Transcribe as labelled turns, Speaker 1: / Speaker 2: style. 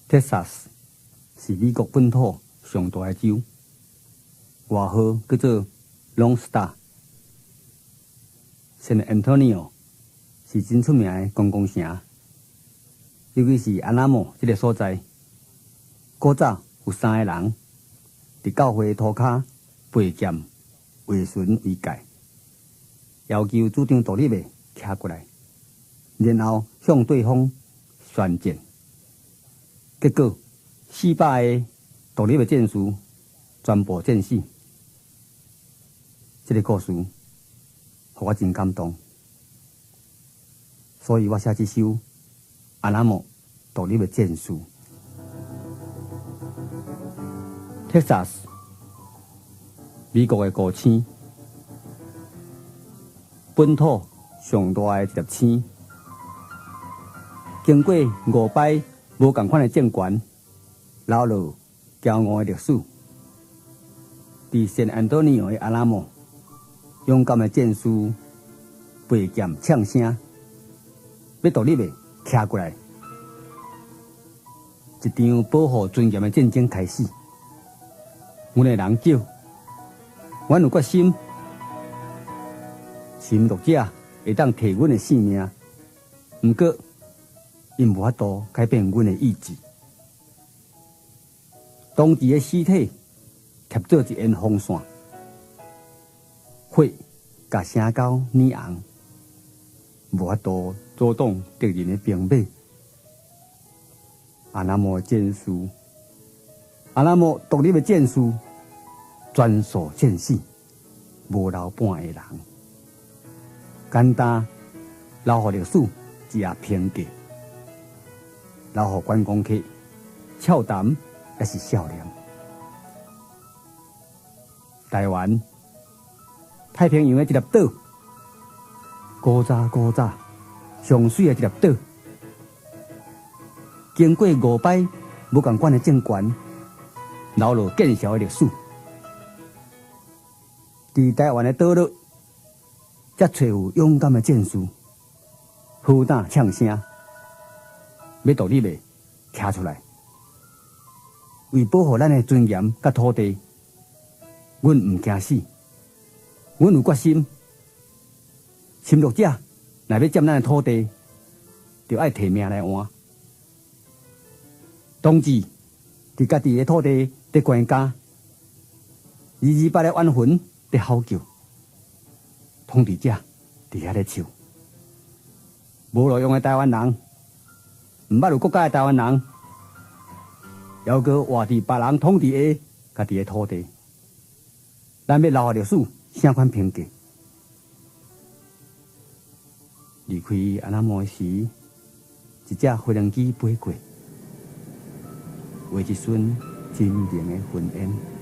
Speaker 1: Texas 是美国本土上大的州，外号叫做 Lone Star。San Antonio 是真出名的观光城，尤其是安纳莫这个所在，古早有3个人伫教会涂骹背剑为神为戒，要求主张独立的徛过来，然后向对方宣战。结果400个独立的战士全部战死。这个故事让我真感动，所以我写这首《阿拉莫独立的战士》。Texas 美国的古青，本土上大的一粒星，经过5摆无同款的政权，留落骄傲的历史。伫San Antonio的阿拉莫，勇敢的战士背剑唱声，要独立的徛过来，一场保护尊严的战争开始。阮的人少，阮有决心，侵略者会当摕阮的性命，毋过因无法度改变阮的意志。当时的尸体贴做一沿风线，火甲声高染红，无法度阻挡敌人的兵马。阿拉莫战士，阿拉莫独立的战士，全数战死，无留半个人。简单留互历史一下评价，留互观光客笑谈也是笑脸。台湾太平洋的一粒岛，古早上水的一粒岛，经过5摆无同款的政权，留落建设的历史。伫台湾的岛落，才找有勇敢的战士，呼打唱声，要独立的徛出来，为保护咱的尊严甲土地，阮毋惊死，阮有决心。侵略者若要占咱的土地，就爱摕命来换。同志伫家己的土地伫关家，228的冤魂伫嚎叫，统治者伫遐咧笑。无路用的台湾人，毋捌有国家的台湾人，要搁活伫别人统治的家己的土地，咱要留下历史啥款评价？离开安那莫时，一只飞行机飞过，画一瞬真明的云烟。